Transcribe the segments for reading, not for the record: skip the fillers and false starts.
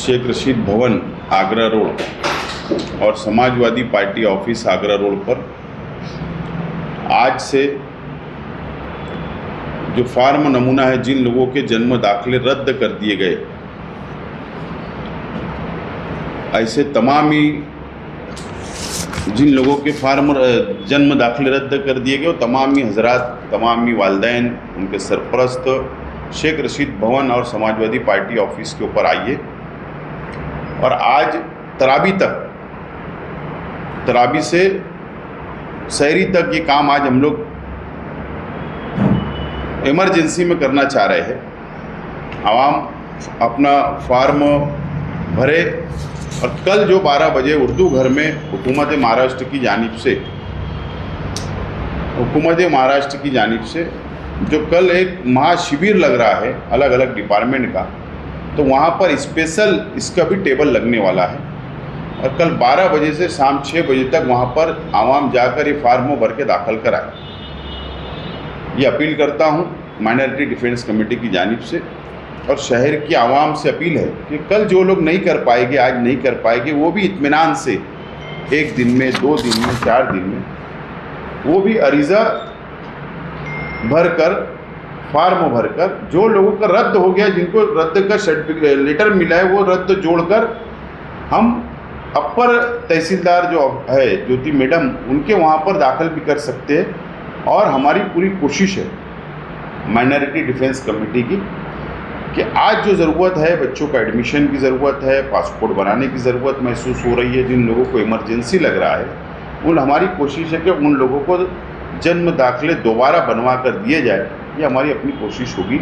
शेख रशीद भवन आगरा रोड और Samajwadi party office Agra road पर आज से जो फार्म नमूना है, जिन लोगों के जन्म दाखिले रद्द कर दिए गए, ऐसे तमाम ही जिन लोगों के फार्म जन्म दाखिले रद्द कर दिए गए, वो तमाम ही हजरात, तमाम ही वालिदैन, उनके सरपरस्त शेख रशीद भवन और समाजवादी पार्टी ऑफिस के ऊपर आइए और आज तराबी से शहरी तक ये काम आज हम लोग इमरजेंसी में करना चाह रहे हैं। आवाम अपना फार्म भरे और कल जो 12 बजे उर्दू घर में हुकूमत महाराष्ट्र की जानिब से जो कल एक महाशिविर लग रहा है अलग अलग डिपार्टमेंट का, तो वहाँ पर स्पेशल इसका भी टेबल लगने वाला है और कल 12 बजे से शाम 6 बजे तक वहाँ पर आवाम जाकर ये फार्म भर के दाखिल कराए। ये अपील करता हूँ माइनॉरिटी डिफेंस कमेटी की जानिब से और शहर की आवाम से अपील है कि कल जो लोग नहीं कर पाएंगे, आज नहीं कर पाएंगे, वो भी इत्मीनान से 1 दिन में, 2 दिन में, 4 दिन में वो भी अरीज़ा भरकर, फार्म भरकर, जो लोगों का रद्द हो गया, जिनको रद्द का सर्टिफिकेट लेटर मिला है, वो रद्द जोड़कर हम अपर तहसीलदार जो है ज्योति मैडम, उनके वहाँ पर दाखिल भी कर सकते हैं। और हमारी पूरी कोशिश है माइनॉरिटी डिफेंस कमेटी की कि आज जो ज़रूरत है, बच्चों का एडमिशन की ज़रूरत है, पासपोर्ट बनाने की ज़रूरत महसूस हो रही है, जिन लोगों को इमरजेंसी लग रहा है, हमारी कोशिश है कि उन लोगों को जन्म दाखिले दोबारा बनवा कर दिए जाए। ये हमारी अपनी कोशिश होगी।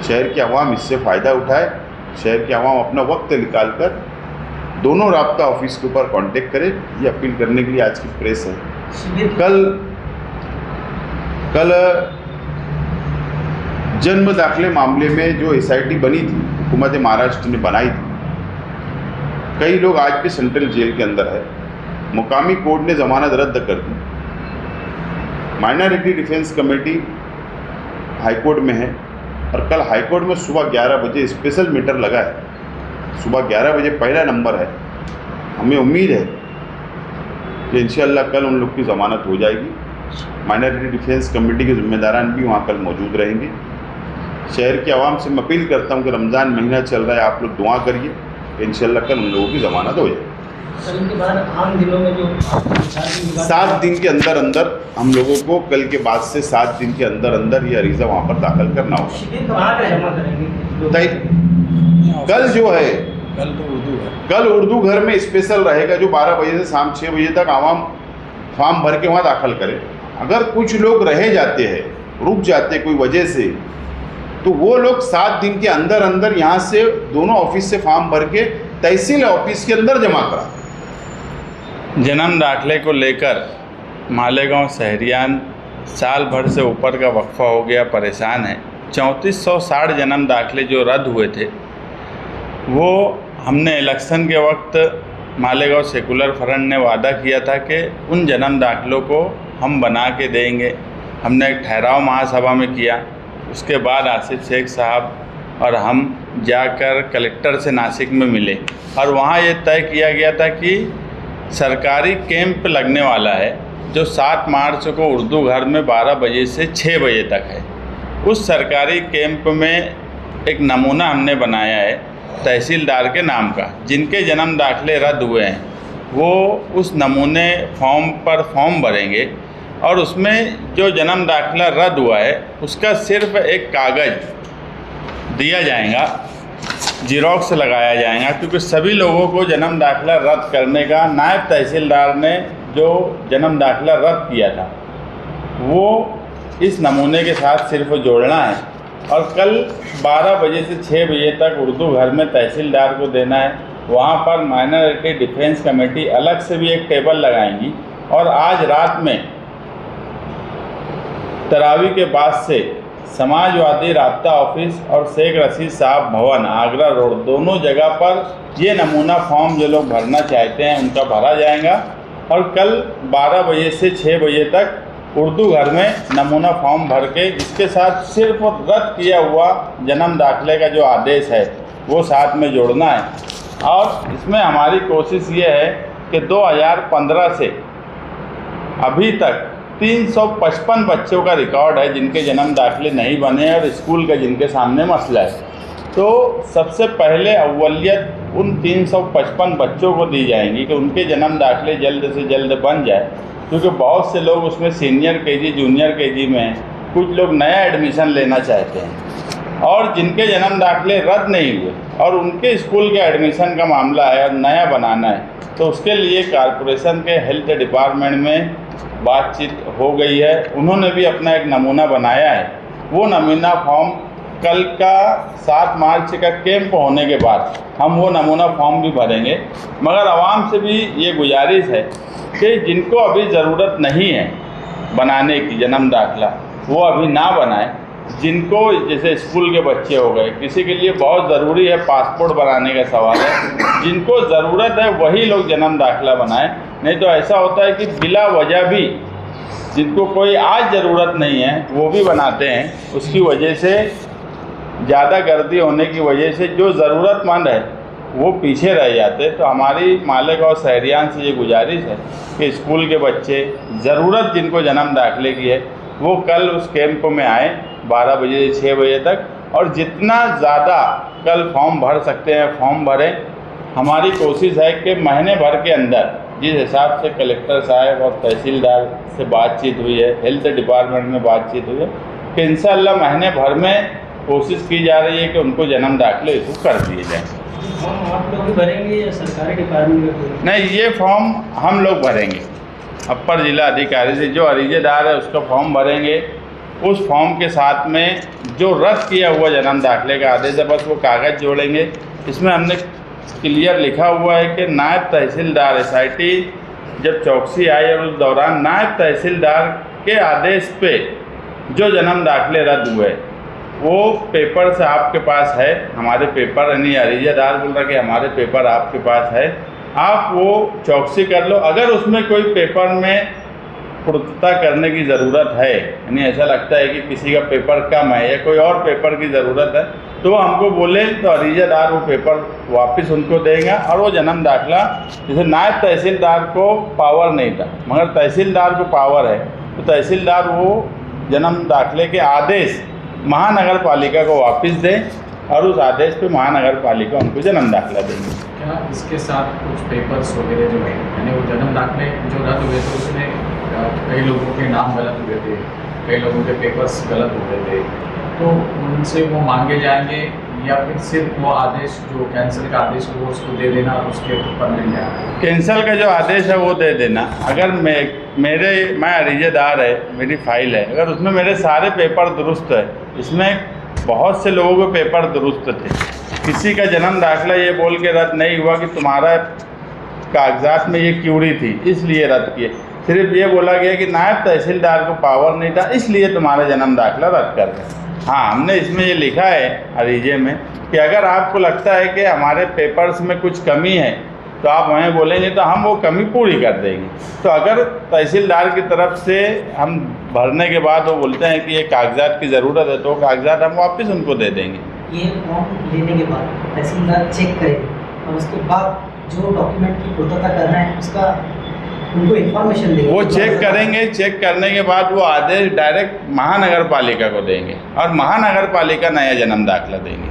शहर की आवाम इससे फ़ायदा उठाए, शहर की आवाम अपना वक्त निकाल कर दोनों राब्ता ऑफिस के ऊपर कांटेक्ट करे। ये अपील करने के लिए आज की प्रेस है। कल जन्म दाखिले मामले में जो SIT बनी थी, हुकूमत महाराष्ट्र ने बनाई थी, कई लोग आज भी सेंट्रल जेल के अंदर है। मुकामी कोर्ट ने ज़मानत रद्द कर दी। माइनॉरिटी डिफेंस कमेटी हाईकोर्ट में है और कल हाईकोर्ट में सुबह 11 बजे स्पेशल मीटर लगा है। सुबह 11 बजे पहला नंबर है। हमें उम्मीद है कि इंशाअल्लाह कल उन लोग की ज़मानत हो जाएगी। माइनॉरिटी डिफेंस कमेटी के ज़िम्मेदारान भी वहाँ कल मौजूद रहेंगे। शहर की आवाम से मैं अपील करता हूँ कि रमज़ान महीना चल रहा है, आप लोग दुआ करिए कि इंशाअल्लाह कल उन लोगों की ज़मानत हो जाए। के बाद आम दिनों में जो 7 दिन के अंदर हम लोगों को, कल के बाद से 7 दिन के अंदर ये अरीज़ा वहाँ पर दाखिल करना होगा। शिविर कहाँ पे जमा करेंगे? कल जो है, कल उर्दू घर में स्पेशल रहेगा, जो 12 बजे से शाम 6 बजे तक आवाम फॉर्म भर के वहाँ दाखिल करे। अगर कुछ लोग रह जाते हैं, रुक जाते कोई वजह से, तो वो लोग 7 दिन के अंदर यहाँ से दोनों ऑफिस से फॉर्म भर के तहसील ऑफिस के अंदर जमा करा। जन्म दाखिले को लेकर मालेगांव शहरियान साल भर से ऊपर का वक्फा हो गया, परेशान है। 3460 जन्म दाखिले जो रद्द हुए थे, वो हमने इलेक्शन के वक्त मालेगांव सेकुलर फ्रंट ने वादा किया था कि उन जन्म दाखिलों को हम बना के देंगे। हमने एक ठहराव महासभा में किया। उसके बाद आसिफ शेख साहब और हम जाकर कलेक्टर से नासिक में मिले और वहाँ ये तय किया गया था कि सरकारी कैंप लगने वाला है, जो 7 मार्च को उर्दू घर में 12 बजे से 6 बजे तक है। उस सरकारी कैंप में एक नमूना हमने बनाया है तहसीलदार के नाम का। जिनके जन्म दाखिले रद्द हुए हैं, वो उस नमूने फॉर्म भरेंगे और उसमें जो जन्म दाखिला रद्द हुआ है, उसका सिर्फ एक कागज़ दिया जाएगा, ज़ेरॉक्स लगाया जाएगा, क्योंकि सभी लोगों को जन्म दाखिला रद्द करने का नायब तहसीलदार ने जो जन्म दाखिला रद्द किया था, वो इस नमूने के साथ सिर्फ जोड़ना है और कल 12 बजे से 6 बजे तक उर्दू घर में तहसीलदार को देना है। वहाँ पर माइनॉरिटी डिफेंस कमेटी अलग से भी एक टेबल लगाएंगी और आज रात में तरावी के बाद से समाजवादी राब्ता ऑफिस और शेख रशीद साहब भवन आगरा रोड, दोनों जगह पर ये नमूना फॉर्म जो लोग भरना चाहते हैं उनका भरा जाएगा और कल 12 बजे से 6 बजे तक उर्दू घर में नमूना फॉर्म भर के, इसके साथ सिर्फ रद्द किया हुआ जन्म दाखिले का जो आदेश है वो साथ में जोड़ना है। और इसमें हमारी कोशिश ये है कि 2015 से अभी तक 355 बच्चों का रिकॉर्ड है जिनके जन्म दाखिले नहीं बने और स्कूल का जिनके सामने मसला है। तो सबसे पहले अव्वलियत उन 355 बच्चों को दी जाएंगी कि उनके जन्म दाखिले जल्द से जल्द बन जाए, क्योंकि बहुत से लोग उसमें सीनियर केजी जूनियर केजी में हैं, कुछ लोग नया एडमिशन लेना चाहते हैं और जिनके जन्म दाखिले रद्द नहीं हुए और उनके स्कूल के एडमिशन का मामला है और नया बनाना है, तो उसके लिए कॉरपोरेशन के हेल्थ डिपार्टमेंट में बातचीत हो गई है। उन्होंने भी अपना एक नमूना बनाया है। वो नमूना फॉर्म कल का 7 मार्च का कैंप होने के बाद हम वो नमूना फॉर्म भी भरेंगे। मगर आवाम से भी ये गुजारिश है कि जिनको अभी ज़रूरत नहीं है बनाने की जन्म दाखिला, वो अभी ना बनाएं। जिनको जैसे स्कूल के बच्चे हो गए, किसी के लिए बहुत ज़रूरी है पासपोर्ट बनाने का सवाल है, जिनको ज़रूरत है वही लोग जन्म दाखिला बनाएं। नहीं तो ऐसा होता है कि बिला वजह भी जिनको कोई आज ज़रूरत नहीं है वो भी बनाते हैं। उसकी वजह से ज़्यादा गर्दी होने की वजह से जो ज़रूरतमंद है वो पीछे रह जाते। तो हमारी मालेगांव शहरियान से ये गुजारिश है कि स्कूल के बच्चे ज़रूरत जिनको जन्म दाखिले की है वो कल उस कैंप में आए 12 बजे से 6 बजे तक, और जितना ज़्यादा कल फॉर्म भर सकते हैं फॉर्म भरें। हमारी कोशिश है कि महीने भर के अंदर जिस हिसाब से कलेक्टर साहब और तहसीलदार से बातचीत हुई है, हेल्थ डिपार्टमेंट में बातचीत हुई है, कि इंशाअल्लाह महीने भर में कोशिश की जा रही है कि उनको जन्म दाखिले इशू कर दिए जाएँ। फॉर्म आप लोग भी भरेंगे या सरकारी डिपार्टमेंट में? नहीं, ये फॉर्म हम लोग भरेंगे। अपर जिला अधिकारी से जो अरीजेदार है उसका फॉर्म भरेंगे। उस फॉर्म के साथ में जो रद्द किया हुआ जन्म दाखिले का आदेश है बस वो कागज़ जोड़ेंगे। इसमें हमने क्लियर लिखा हुआ है कि नायब तहसीलदार SIT जब चौकसी आई और उस दौरान नायब तहसीलदार के आदेश पे जो जन्म दाखिले रद्द हुए वो पेपर से आपके पास है, हमारे पेपर यानी अरीजेदार बोल रहा कि हमारे पेपर आपके पास है, आप वो चौकसी कर लो। अगर उसमें कोई पेपर में पूर्तता करने की ज़रूरत है, यानी ऐसा लगता है कि किसी का पेपर कम है या कोई और पेपर की ज़रूरत है, तो वो हमको बोले तो अरीजेदार वो पेपर वापस उनको देगा और वो जन्म दाखिला, जैसे नायब तहसीलदार को पावर नहीं था मगर तहसीलदार को पावर है, तो तहसीलदार वो जन्म दाखिले के आदेश महानगर पालिका को वापस दें और उस आदेश पे महानगर पालिका उनको जन्म दाखिला देंगे। क्या इसके साथ कुछ पेपर्स वगैरह जो है, यानी वो जन्म दाखिले जो रद्द हुए थे उसमें कई लोगों के नाम गलत हुए थे, कई लोगों के पेपर्स गलत हुए थे, तो उनसे वो मांगे जाएंगे या फिर सिर्फ वो आदेश जो कैंसिल का आदेश है वो उसको दे देना और उसके ऊपर मिल जाए? कैंसिल का जो आदेश है वो दे देना। अगर मैं अरीजेदार है, मेरी फाइल है, अगर उसमें मेरे सारे पेपर दुरुस्त है, इसमें बहुत से लोगों के पेपर दुरुस्त थे, किसी का जन्म दाखिला ये बोल के रद्द नहीं हुआ कि तुम्हारा कागजात में ये क्यूरी थी इसलिए रद्द किए, सिर्फ ये बोला गया कि नायब तहसीलदार को पावर नहीं था इसलिए तुम्हारा जन्म दाखिला रद्द कर दें। हाँ, हमने इसमें ये लिखा है अरीजे में कि अगर आपको लगता है कि हमारे पेपर्स में कुछ कमी है तो आप हमें बोलेंगे तो हम वो कमी पूरी कर देंगे। तो अगर तहसीलदार की तरफ से हम भरने के बाद वो बोलते हैं कि ये कागजात की ज़रूरत है तो कागजात हम वापस उनको दे देंगे। ये फॉर्म लेने के बाद तहसीलदार चेक करेंगे और उसके बाद जो डॉक्यूमेंट की पूर्तता करना है उसका उनको इन्फॉर्मेशन देंगे। वो चेक करेंगे, चेक करने के बाद वो आदेश डायरेक्ट महानगर पालिका को देंगे और महानगर पालिका नया जन्म दाखिला देंगे।